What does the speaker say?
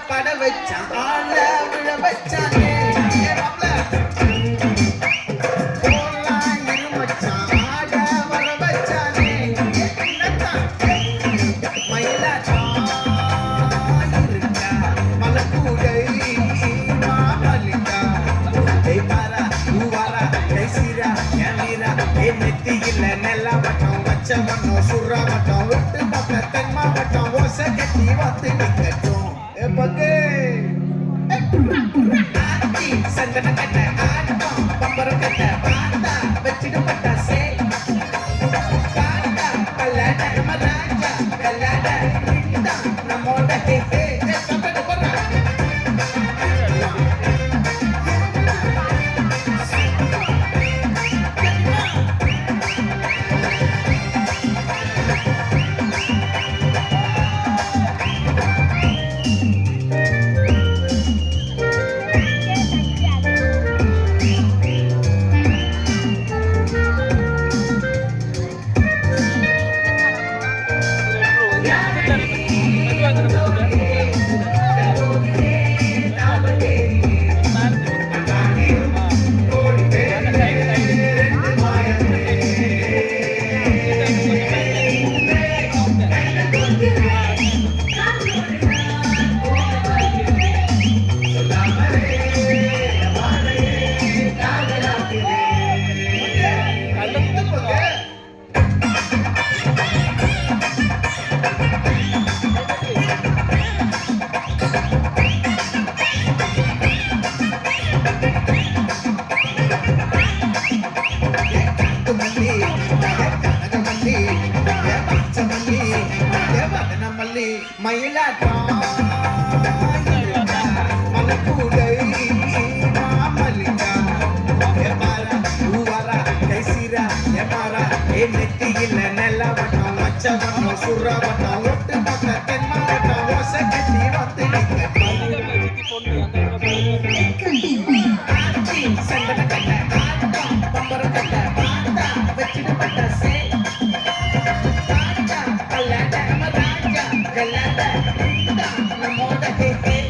பட வச்சான் ஆள விழ வச்சானே நெத்தியில நெல்ல வட்டம் வச்ச வட்டம் சுற வட்டம் விட்டு பக்க தென்மா வட்டம் ஓசை கட்டி வந்து நிக்கட்டும் சந்தன கட்ட ஆட்டம் பம்பரம் கட்ட பார்த்தா வச்சிடு பட்டா சே காட்டா கல்லாட நம்ம ராஜா கல்லாட நம்மோட ஹே ஹே மயிலாட்டம் மலக்கூடை மாமல்லிகா எமாரா ஊவாரா கைசீரா எமாரா நெத்தியில நெல்ல வட்டம் வச்ச வட்டம் சுற வட்டம் ஒட்டு பக்க தென்மா வட்டம் ஓசை கட்டி வந்து சந்தன கட்ட ஆட்டம் பம்பரம் கட்ட பார்த்தா வச்சிடு பட்ட சே Galada, I'm a raja. Galada, I'm a raja.